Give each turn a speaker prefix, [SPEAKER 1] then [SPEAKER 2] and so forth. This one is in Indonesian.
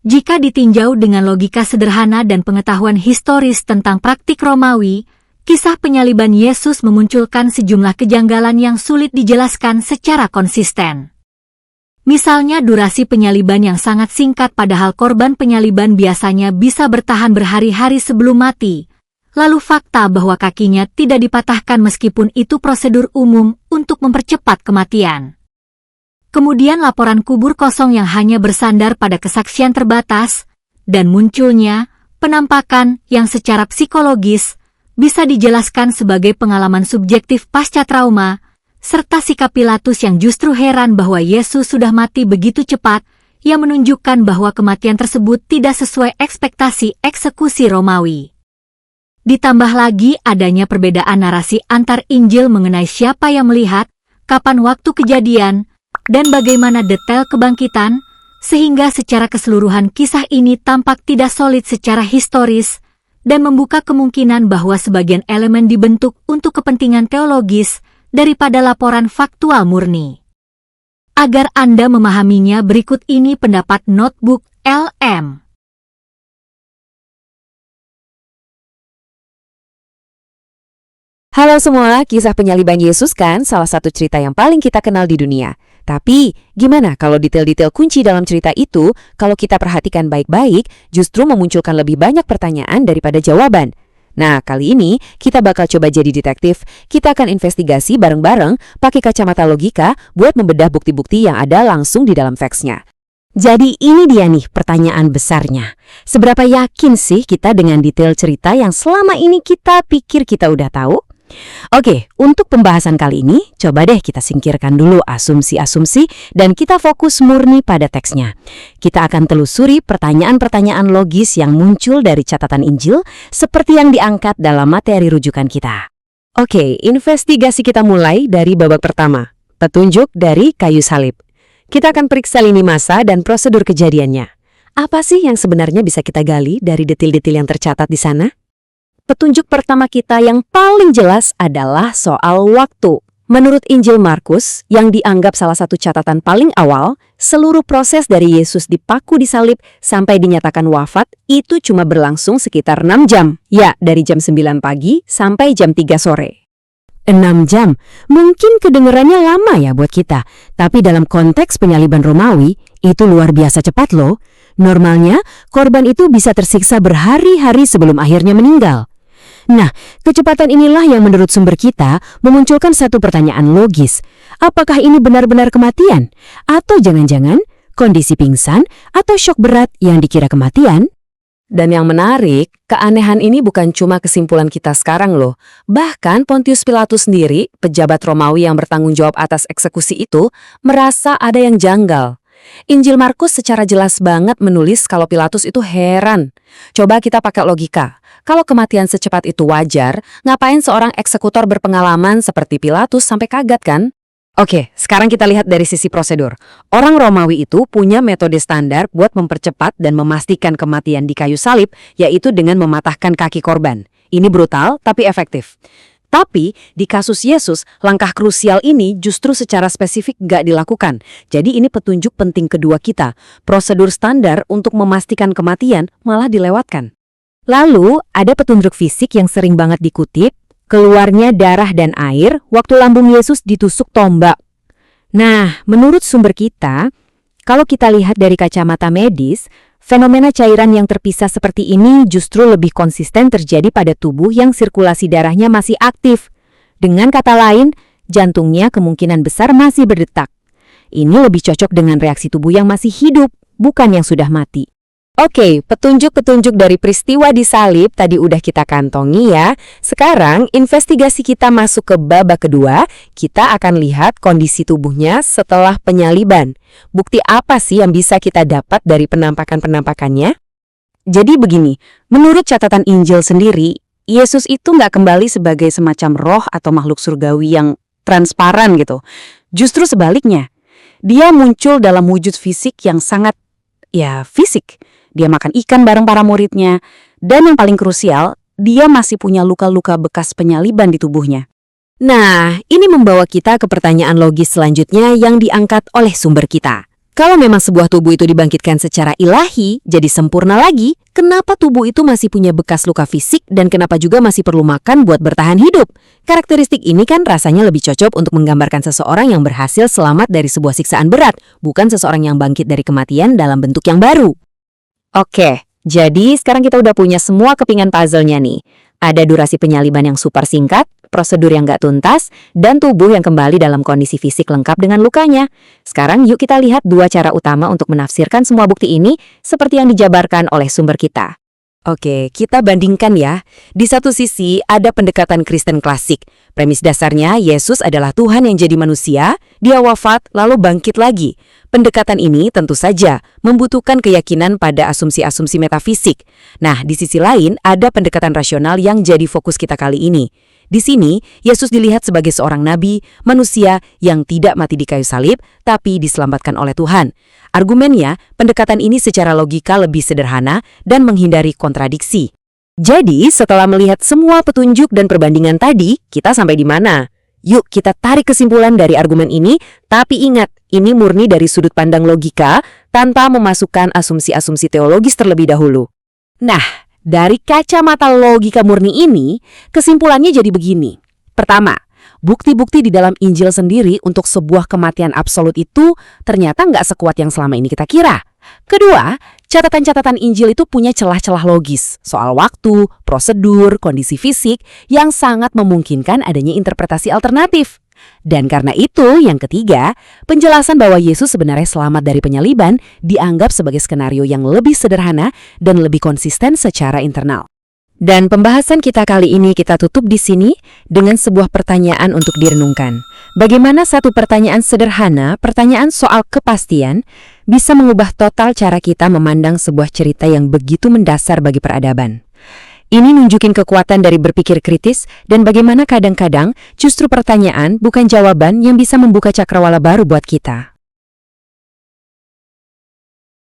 [SPEAKER 1] Jika ditinjau dengan logika sederhana dan pengetahuan historis tentang praktik Romawi, kisah penyaliban Yesus memunculkan sejumlah kejanggalan yang sulit dijelaskan secara konsisten. Misalnya durasi penyaliban yang sangat singkat padahal korban penyaliban biasanya bisa bertahan berhari-hari sebelum mati. Lalu fakta bahwa kakinya tidak dipatahkan meskipun itu prosedur umum untuk mempercepat kematian. Kemudian laporan kubur kosong yang hanya bersandar pada kesaksian terbatas, dan munculnya penampakan yang secara psikologis bisa dijelaskan sebagai pengalaman subjektif pasca trauma, serta sikap Pilatus yang justru heran bahwa Yesus sudah mati begitu cepat, yang menunjukkan bahwa kematian tersebut tidak sesuai ekspektasi eksekusi Romawi. Ditambah lagi adanya perbedaan narasi antar Injil mengenai siapa yang melihat, kapan waktu kejadian, dan bagaimana detail kebangkitan, sehingga secara keseluruhan kisah ini tampak tidak solid secara historis, dan membuka kemungkinan bahwa sebagian elemen dibentuk untuk kepentingan teologis, daripada laporan faktual murni. Agar Anda memahaminya, berikut ini pendapat Notebook LM.
[SPEAKER 2] Halo semua, kisah penyaliban Yesus kan salah satu cerita yang paling kita kenal di dunia. Tapi, gimana kalau detail-detail kunci dalam cerita itu, kalau kita perhatikan baik-baik, justru memunculkan lebih banyak pertanyaan daripada jawaban? Nah, kali ini kita bakal coba jadi detektif. Kita akan investigasi bareng-bareng pakai kacamata logika buat membedah bukti-bukti yang ada langsung di dalam teksnya. Jadi ini dia nih pertanyaan besarnya. Seberapa yakin sih kita dengan detail cerita yang selama ini kita pikir kita udah tahu? Oke, untuk pembahasan kali ini, coba deh kita singkirkan dulu asumsi-asumsi dan kita fokus murni pada teksnya. Kita akan telusuri pertanyaan-pertanyaan logis yang muncul dari catatan Injil seperti yang diangkat dalam materi rujukan kita. Oke, investigasi kita mulai dari babak pertama, petunjuk dari kayu salib. Kita akan periksa lini masa dan prosedur kejadiannya. Apa sih yang sebenarnya bisa kita gali dari detil-detil yang tercatat di sana? Petunjuk pertama kita yang paling jelas adalah soal waktu. Menurut Injil Markus, yang dianggap salah satu catatan paling awal, seluruh proses dari Yesus dipaku di salib sampai dinyatakan wafat itu cuma berlangsung sekitar 6 jam. Ya, dari jam 9 pagi sampai jam 3 sore. 6 jam, mungkin kedengarannya lama ya buat kita, tapi dalam konteks penyaliban Romawi, itu luar biasa cepat loh. Normalnya, korban itu bisa tersiksa berhari-hari sebelum akhirnya meninggal. Nah, kecepatan inilah yang menurut sumber kita memunculkan satu pertanyaan logis. Apakah ini benar-benar kematian? Atau jangan-jangan kondisi pingsan atau syok berat yang dikira kematian? Dan yang menarik, keanehan ini bukan cuma kesimpulan kita sekarang loh. Bahkan Pontius Pilatus sendiri, pejabat Romawi yang bertanggung jawab atas eksekusi itu, merasa ada yang janggal. Injil Markus secara jelas banget menulis kalau Pilatus itu heran. Coba kita pakai logika. Kalau kematian secepat itu wajar, ngapain seorang eksekutor berpengalaman seperti Pilatus sampai kaget kan? Oke, sekarang kita lihat dari sisi prosedur. Orang Romawi itu punya metode standar buat mempercepat dan memastikan kematian di kayu salib, yaitu dengan mematahkan kaki korban. Ini brutal tapi efektif. Tapi, di kasus Yesus, langkah krusial ini justru secara spesifik nggak dilakukan. Jadi ini petunjuk penting kedua kita. Prosedur standar untuk memastikan kematian malah dilewatkan. Lalu, ada petunjuk fisik yang sering banget dikutip, keluarnya darah dan air waktu lambung Yesus ditusuk tombak. Nah, menurut sumber kita, kalau kita lihat dari kacamata medis, fenomena cairan yang terpisah seperti ini justru lebih konsisten terjadi pada tubuh yang sirkulasi darahnya masih aktif. Dengan kata lain, jantungnya kemungkinan besar masih berdetak. Ini lebih cocok dengan reaksi tubuh yang masih hidup, bukan yang sudah mati. Oke, petunjuk-petunjuk dari peristiwa di salib tadi udah kita kantongi ya. Sekarang, investigasi kita masuk ke babak kedua. Kita akan lihat kondisi tubuhnya setelah penyaliban. Bukti apa sih yang bisa kita dapat dari penampakan-penampakannya? Jadi begini, menurut catatan Injil sendiri, Yesus itu nggak kembali sebagai semacam roh atau makhluk surgawi yang transparan gitu. Justru sebaliknya, dia muncul dalam wujud fisik yang sangat, fisik. Dia makan ikan bareng para muridnya. Dan yang paling krusial, dia masih punya luka-luka bekas penyaliban di tubuhnya. Nah, ini membawa kita ke pertanyaan logis selanjutnya yang diangkat oleh sumber kita. Kalau memang sebuah tubuh itu dibangkitkan secara ilahi, jadi sempurna lagi, kenapa tubuh itu masih punya bekas luka fisik dan kenapa juga masih perlu makan buat bertahan hidup? Karakteristik ini kan rasanya lebih cocok untuk menggambarkan seseorang yang berhasil selamat dari sebuah siksaan berat, bukan seseorang yang bangkit dari kematian dalam bentuk yang baru. Oke, jadi sekarang kita udah punya semua kepingan puzzle-nya nih. Ada durasi penyaliban yang super singkat, prosedur yang nggak tuntas, dan tubuh yang kembali dalam kondisi fisik lengkap dengan lukanya. Sekarang yuk kita lihat dua cara utama untuk menafsirkan semua bukti ini seperti yang dijabarkan oleh sumber kita. Oke, kita bandingkan ya. Di satu sisi ada pendekatan Kristen klasik. Premis dasarnya Yesus adalah Tuhan yang jadi manusia, dia wafat lalu bangkit lagi. Pendekatan ini tentu saja membutuhkan keyakinan pada asumsi-asumsi metafisik. Nah, di sisi lain ada pendekatan rasional yang jadi fokus kita kali ini. Di sini, Yesus dilihat sebagai seorang nabi, manusia yang tidak mati di kayu salib, tapi diselamatkan oleh Tuhan. Argumennya, pendekatan ini secara logika lebih sederhana dan menghindari kontradiksi. Jadi, setelah melihat semua petunjuk dan perbandingan tadi, kita sampai di mana? Yuk kita tarik kesimpulan dari argumen ini, tapi ingat, ini murni dari sudut pandang logika tanpa memasukkan asumsi-asumsi teologis terlebih dahulu. Nah, dari kacamata logika murni ini, kesimpulannya jadi begini. Pertama, bukti-bukti di dalam Injil sendiri untuk sebuah kematian absolut itu ternyata nggak sekuat yang selama ini kita kira. Kedua, catatan-catatan Injil itu punya celah-celah logis soal waktu, prosedur, kondisi fisik yang sangat memungkinkan adanya interpretasi alternatif. Dan karena itu, yang ketiga, penjelasan bahwa Yesus sebenarnya selamat dari penyaliban dianggap sebagai skenario yang lebih sederhana dan lebih konsisten secara internal. Dan pembahasan kita kali ini kita tutup di sini dengan sebuah pertanyaan untuk direnungkan. Bagaimana satu pertanyaan sederhana, pertanyaan soal kepastian, bisa mengubah total cara kita memandang sebuah cerita yang begitu mendasar bagi peradaban. Ini nunjukin kekuatan dari berpikir kritis dan bagaimana kadang-kadang justru pertanyaan bukan jawaban yang bisa membuka cakrawala baru buat kita.